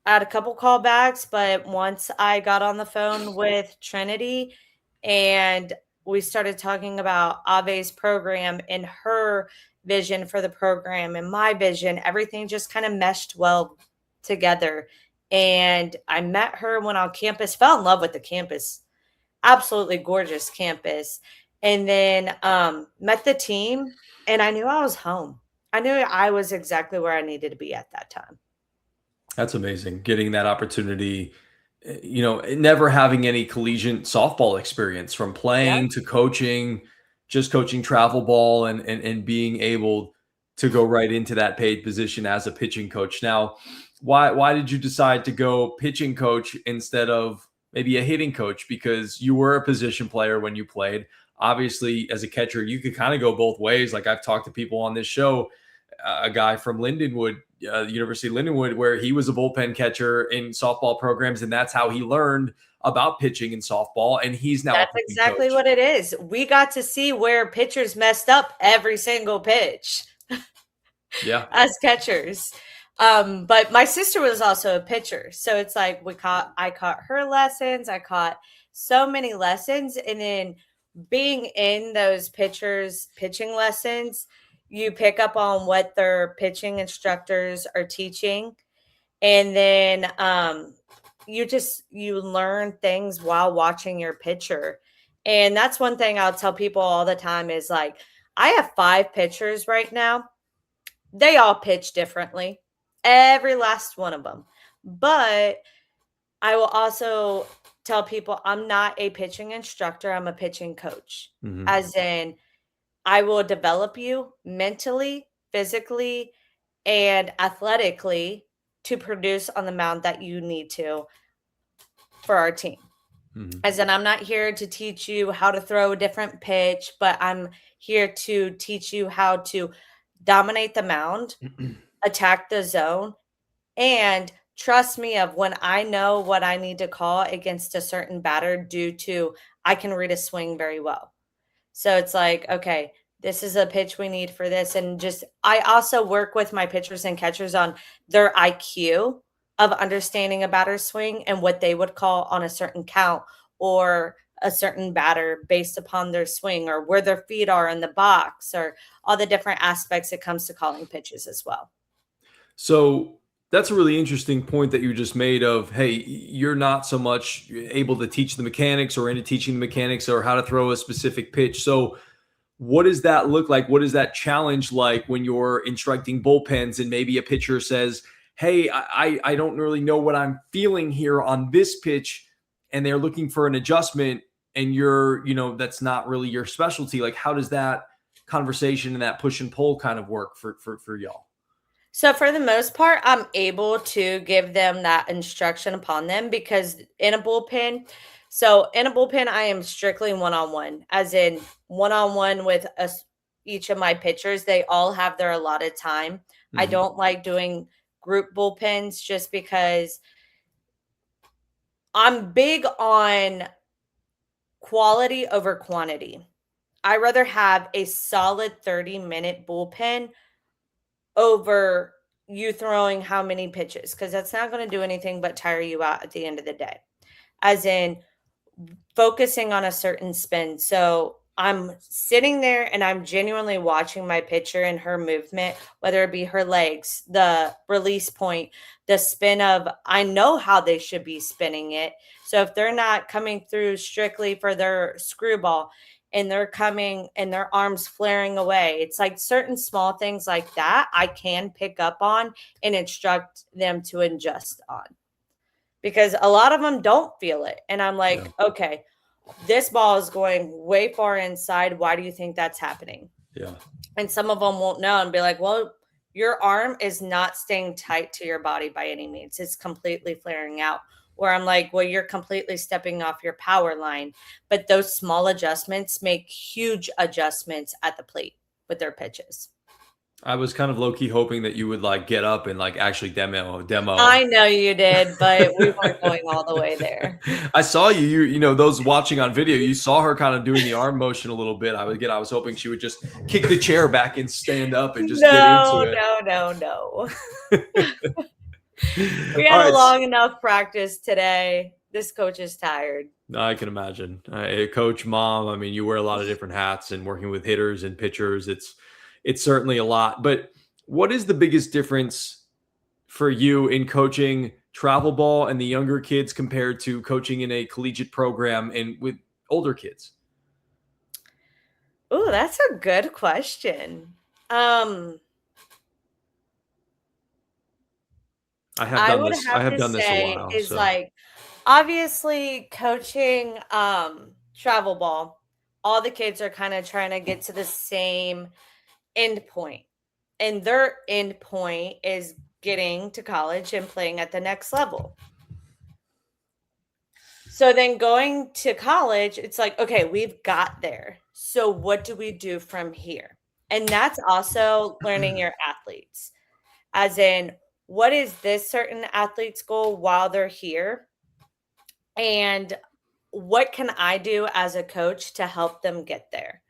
I had a couple callbacks, but once I got on the phone with Trinity and we started talking about Ave's program and her vision for the program and my vision, everything just kind of meshed well together. And I met her when on campus, fell in love with the campus, absolutely gorgeous campus. And then met the team, and I knew I was home. I knew I was exactly where I needed to be at that time. That's amazing. Getting that opportunity, never having any collegiate softball experience from Yeah. playing to coaching, just coaching travel ball and being able to go right into that paid position as a pitching coach. Now, why did you decide to go pitching coach instead of maybe a hitting coach? Because you were a position player when you played. Obviously, as a catcher, you could kind of go both ways. Like I've talked to people on this show, a guy from Lindenwood, University of Lindenwood, where he was a bullpen catcher in softball programs, and that's how he learned about pitching in softball. And he's now That's a pitching exactly coach. what it is. We got to see where pitchers messed up every single pitch Yeah. as catchers. But my sister was also a pitcher. So it's like I caught her lessons. I caught so many lessons. And then being in those pitchers' pitching lessons, you pick up on what their pitching instructors are teaching. And then you learn things while watching your pitcher. And that's one thing I'll tell people all the time is like, I have 5 pitchers right now. They all pitch differently, every last one of them. But I will also tell people I'm not a pitching instructor, I'm a pitching coach. Mhm. As in, I will develop you mentally, physically, and athletically to produce on the mound that you need to for our team. Mhm. As in, I'm not here to teach you how to throw a different pitch, but I'm here to teach you how to dominate the mound, attack the zone, and trust me of when I know what I need to call against a certain batter due to I can read a swing very well. So it's like, okay, this is a pitch we need for this. And just, I also work with my pitchers and catchers on their IQ of understanding a batter's swing and what they would call on a certain count or a certain batter based upon their swing or where their feet are in the box or all the different aspects it comes to calling pitches as well. So that's a really interesting point that you just made of, hey, you're not so much able to teach the mechanics or into teaching the mechanics or how to throw a specific pitch. So what does that look like? What is that challenge like when you're instructing bullpens and maybe a pitcher says, hey, I don't really know what I'm feeling here on this pitch, and they're looking for an adjustment, and that's not really your specialty. Like, how does that conversation and that push and pull kind of work for y'all? So for the most part, I'm able to give them that instruction upon them because in a bullpen, I am strictly one-on-one, as in one-on-one with us, each of my pitchers. They all have their allotted time. I don't like doing group bullpens just because I'm big on quality over quantity. I rather have a solid 30-minute bullpen over you throwing how many pitches, because that's not going to do anything but tire you out at the end of the day. As in focusing on a certain spin. So I'm sitting there and I'm genuinely watching my pitcher and her movement, whether it be her legs, the release point, the spin of, I know how they should be spinning it. So if they're not coming through strictly for their screwball and they're coming and their arms flaring away, it's like certain small things like that I can pick up on and instruct them to adjust on, because a lot of them don't feel it. And I'm like, okay, this ball is going way far inside. Why do you think that's happening? Yeah. And some of them won't know and be like, well, your arm is not staying tight to your body by any means. It's completely flaring out. Where I'm like, well, you're completely stepping off your power line. But those small adjustments make huge adjustments at the plate with their pitches. I was kind of low key hoping that you would like get up and like actually demo. I know you did, but we weren't going all the way there. I saw those watching on video, you saw her kind of doing the arm motion a little bit. I was hoping she would just kick the chair back and stand up and just get into it. No. We had a long enough practice today. This coach is tired. I can imagine. Coach, mom, I mean, you wear a lot of different hats, and working with hitters and pitchers, it's certainly a lot. But what is the biggest difference for you in coaching travel ball and the younger kids compared to coaching in a collegiate program and with older kids? Oh, that's a good question. I would have to say is like, obviously coaching travel ball, all the kids are kind of trying to get to the same end point, and their end point is getting to college and playing at the next level. So then going to college, it's like, okay, we've got there. So what do we do from here? And that's also learning your athletes, as in, what is this certain athlete's goal while they're here? And what can I do as a coach to help them get there?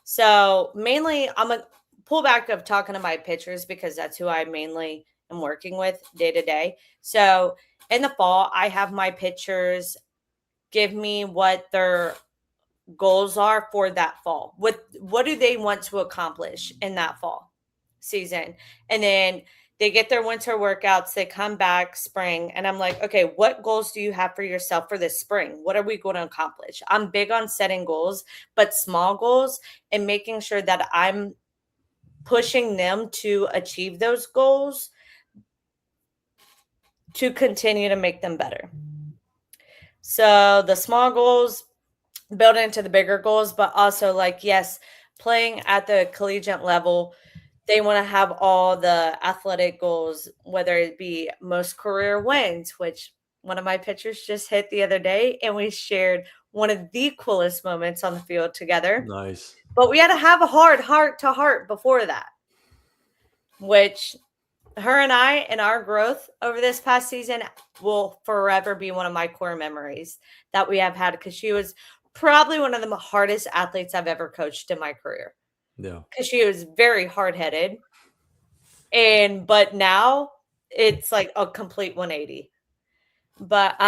So mainly I'm a pullback of talking to my pitchers because that's who I mainly am working with day to day. So in the fall, I have my pitchers give me what their goals are for that fall. What do they want to accomplish in that fall season? And then they get their winter workouts, they come back spring, and I'm like, okay, what goals do you have for yourself for this spring? What are we going to accomplish? I'm big on setting goals, but small goals, and making sure that I'm pushing them to achieve those goals to continue to make them better. So the small goals build into the bigger goals, but also like, yes, playing at the collegiate level, they want to have all the athletic goals, whether it be most career wins, which one of my pitchers just hit the other day, and we shared one of the coolest moments on the field together. Nice. But we had to have a hard heart-to-heart before that, which her and I and our growth over this past season will forever be one of my core memories that we have had, because she was probably one of the hardest athletes I've ever coached in my career. Yeah. Because she was very hard-headed. But now it's like a complete 180. But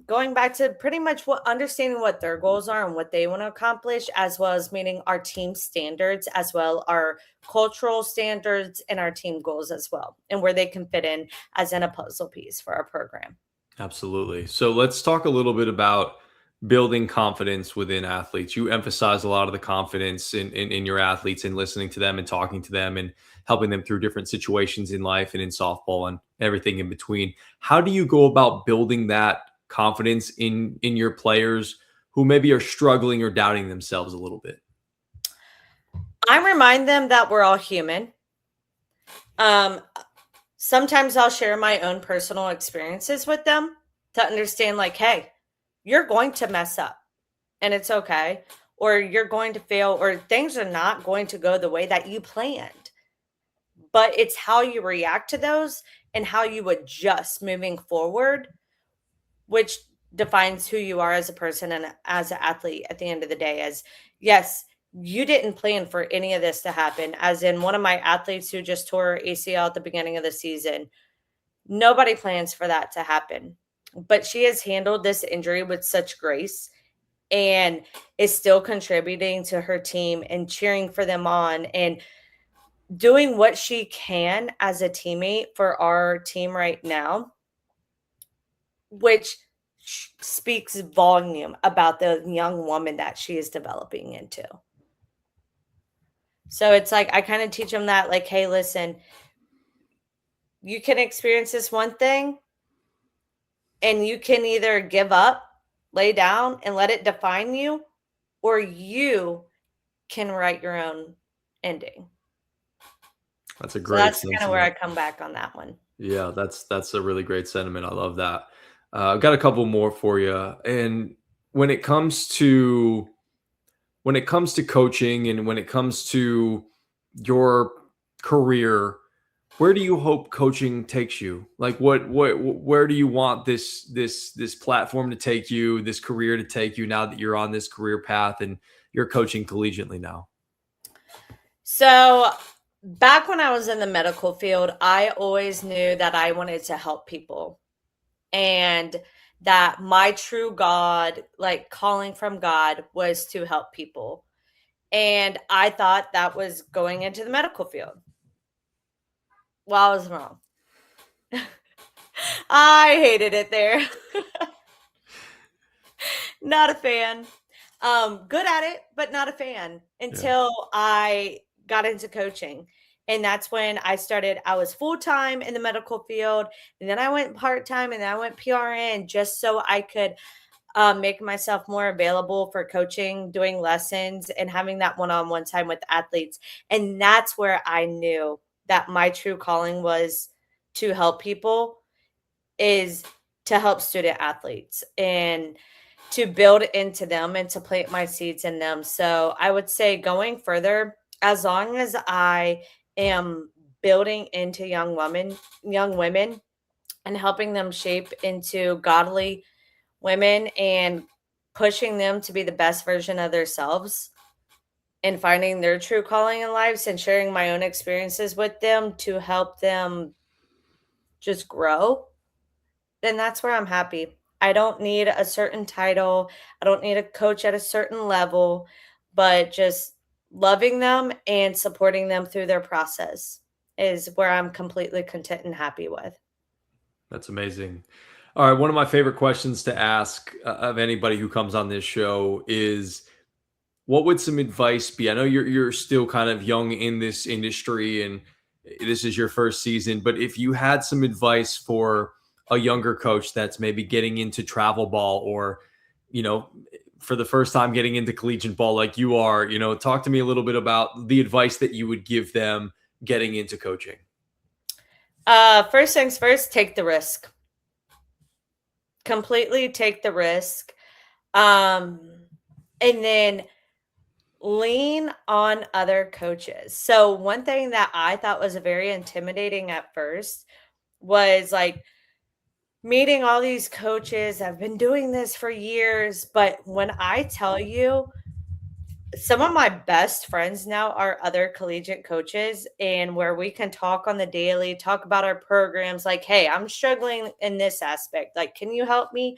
going back to pretty much understanding what their goals are and what they want to accomplish, as well as meeting our team standards, as well our cultural standards and our team goals as well, and where they can fit in as in a puzzle piece for our program. Absolutely. So let's talk a little bit about building confidence within athletes. You emphasize a lot of the confidence in your athletes and listening to them and talking to them and helping them through different situations in life and in softball and everything in between. How do you go about building that confidence in your players who maybe are struggling or doubting themselves a little bit? I remind them that we're all human. Um, Sometimes I'll share my own personal experiences with them to understand, like, hey, you're going to mess up and it's okay. Or you're going to fail, or things are not going to go the way that you planned. But it's how you react to those and how you adjust moving forward, which defines who you are as a person and as an athlete at the end of the day. As yes, you didn't plan for any of this to happen. As in one of my athletes who just tore ACL at the beginning of the season, nobody plans for that to happen. But she has handled this injury with such grace and is still contributing to her team and cheering for them on and doing what she can as a teammate for our team right now, which speaks volume about the young woman that she is developing into. So it's like I kind of teach them that, like, hey, listen, you can experience this one thing and you can either give up, lay down, and let it define you, or you can write your own ending. That's a So great that's kind of where I sentiment. come back on that one. Yeah, that's a really great sentiment. I love that. I've got a couple more for you. And when it comes to coaching and when it comes to your career, where do you hope coaching takes you? Like where do you want this platform to take you, this career to take you now that you're on this career path and you're coaching collegiately now? So back when I was in the medical field, I always knew that I wanted to help people and that my true God, like calling from God, was to help people. And I thought that was going into the medical field. Well, I was wrong. I hated it there. Not a fan. Good at it, but not a fan Yeah. until I got into coaching. And that's when I was full time in the medical field. And then I went part time and then I went PRN just so I could make myself more available for coaching, doing lessons, and having that one on one time with athletes. And that's where I knew that my true calling was to help people, is to help student athletes and to build into them and to plant my seeds in them. So I would say going further, as long as I am building into young women and helping them shape into godly women and pushing them to be the best version of themselves and finding their true calling in lives and sharing my own experiences with them to help them just grow, then that's where I'm happy. I don't need a certain title. I don't need a coach at a certain level, but just loving them and supporting them through their process is where I'm completely content and happy with. That's amazing. All right, one of my favorite questions to ask of anybody who comes on this show is, what would some advice be? I know you're still kind of young in this industry and this is your first season, but if you had some advice for a younger coach that's maybe getting into travel ball or, you know, for the first time getting into collegiate ball like you are, talk to me a little bit about the advice that you would give them getting into coaching. First things first, take the risk. Completely take the risk. Um, and then lean on other coaches. So one thing that I thought was very intimidating at first was like meeting all these coaches. I've been doing this for years, but when I tell you, some of my best friends now are other collegiate coaches, and where we can talk on the daily, talk about our programs. Like, hey, I'm struggling in this aspect. Like, can you help me?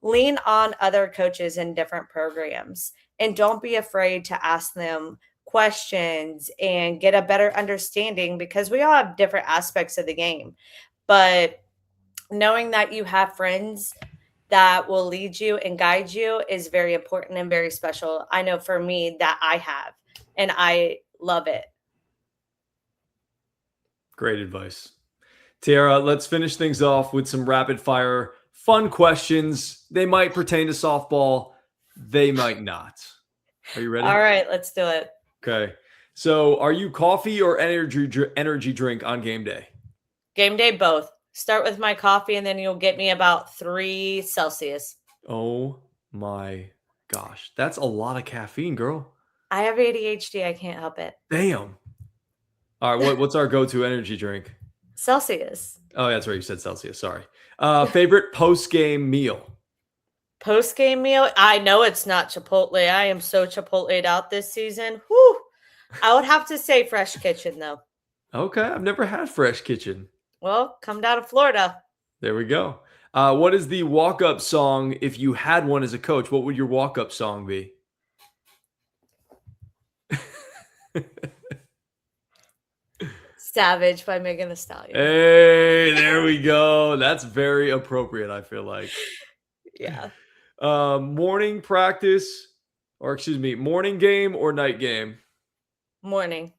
Lean on other coaches in different programs, and don't be afraid to ask them questions and get a better understanding, because we all have different aspects of the game. But knowing that you have friends that will lead you and guide you is very important and very special. I know for me that I have, and I love it. Great advice. Tiara, let's finish things off with some rapid fire fun questions. They might pertain to softball, they might not. Are you ready? All right, let's do it. Okay. So, are you coffee or energy drink on game day? Game day, both. Start with my coffee, and then you'll get me about 3 Celsius. Oh my gosh. That's a lot of caffeine, girl. I have ADHD. I can't help it. Damn. All right, what's our go-to energy drink? Celsius. Oh, that's right. You said Celsius. Sorry. Favorite post-game meal? Post-game meal? I know it's not Chipotle. I am so Chipotle'd out this season. Whew. I would have to say Fresh Kitchen, though. Okay, I've never had Fresh Kitchen. Well, come down to Florida. There we go. What is the walk-up song if you had one as a coach? What would your walk-up song be? Savage by Megan Thee Stallion. Hey, there we go. That's very appropriate, I feel like. Yeah. Morning practice, or excuse me, morning game or night game? Morning.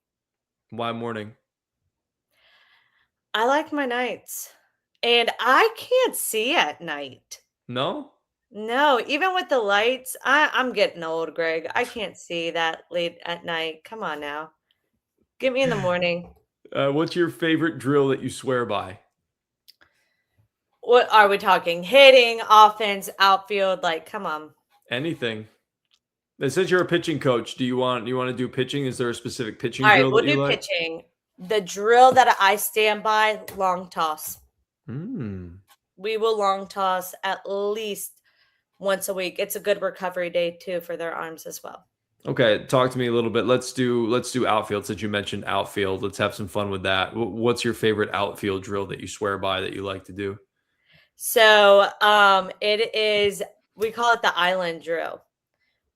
Why morning? I like my nights. And I can't see at night. No? No, even with the lights, I'm getting old, Greg. I can't see that late at night. Come on now. Get me in the morning. What's your favorite drill that you swear by? What are we talking? Hitting, offense, outfield? Like, come on. Anything. Since you're a pitching coach, do you want to do pitching? Is there a specific pitching All right, drill we'll that you do like? pitching. The drill that I stand by, long toss. We will long toss at least once a week. It's a good recovery day too for their arms as well. Okay, talk to me a little bit. Let's do outfield since you mentioned outfield. Let's have some fun with that. What's your favorite outfield drill that you swear by that you like to do? So it is, we call it the island drill,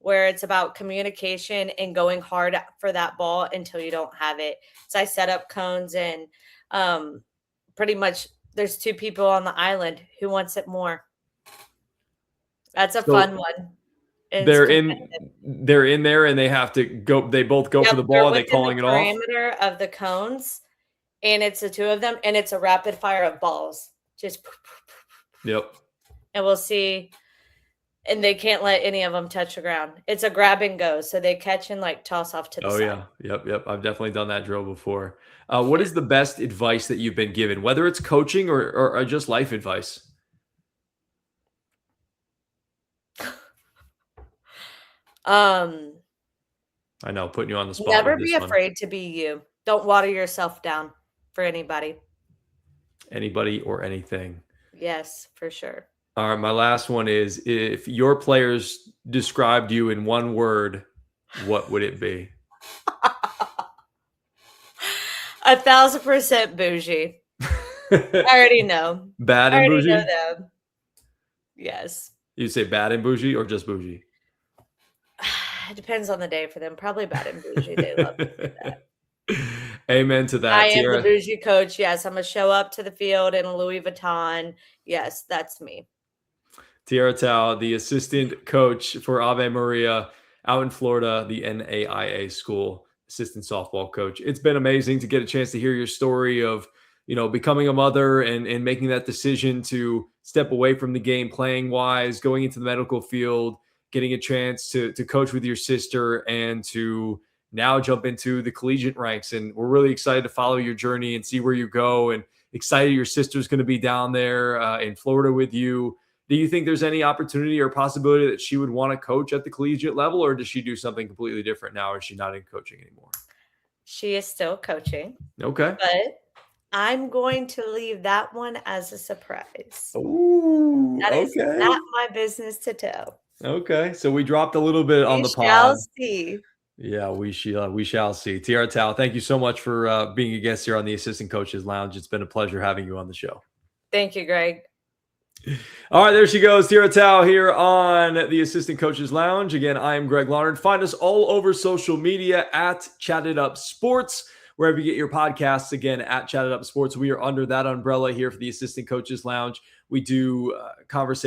where it's about communication and going hard for that ball until you don't have it. So I set up cones, and pretty much there's 2 people on the island. Who wants it more? That's a fun one. They're in there and they have to go. They both go for the ball. Are they calling it off? Perimeter of the cones, and it's the 2 of them, and it's a rapid fire of balls. Just yep. And we'll see. And they can't let any of them touch the ground. It's a grab and go, so they catch and like toss off to the side. Oh yeah, yep. I've definitely done that drill before. What is the best advice that you've been given, whether it's coaching or just life advice? I know, putting you on the spot. Never be afraid to be you. Don't water yourself down for anybody. Anybody or anything. Yes, for sure. All right, my last one is, if your players described you in one word, what would it be? 1,000% bougie. I already know. Bad and bougie? I already know them. Yes. You say bad and bougie or just bougie? It depends on the day for them. Probably bad and bougie. They love to do that. Amen to that, I am Tiara. the bougie coach. Yes, I'm going to show up to the field in a Louis Vuitton. Yes, that's me. Tiara Towe, the assistant coach for Ave Maria out in Florida, the NAIA school, assistant softball coach. It's been amazing to get a chance to hear your story of, becoming a mother and making that decision to step away from the game playing wise, going into the medical field, getting a chance to coach with your sister, and to now jump into the collegiate ranks. And we're really excited to follow your journey and see where you go, and excited your sister's going to be down there in Florida with you. Do you think there's any opportunity or possibility that she would want to coach at the collegiate level, or does she do something completely different now? Or is she not in coaching anymore? She is still coaching. Okay. But I'm going to leave that one as a surprise. Ooh, that is not my business to tell. Okay, so we dropped a little bit on We the shall pod. see. Yeah, we shall see. Tiara Towe, thank you so much for being a guest here on the Assistant Coaches Lounge. It's been a pleasure having you on the show. Thank you, Greg. All right, there she goes, Tiara Towe here on the Assistant Coaches Lounge. Again, I am Greg Larnard. Find us all over social media at Chatted Up Sports, wherever you get your podcasts. Again, at Chatted Up Sports. We are under that umbrella here for the Assistant Coaches Lounge. We do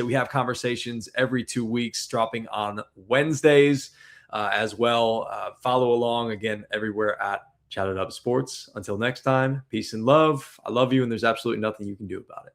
we have conversations every 2 weeks, dropping on Wednesdays as well. Follow along again everywhere at Chatted Up Sports. Until next time, peace and love. I love you, and there's absolutely nothing you can do about it.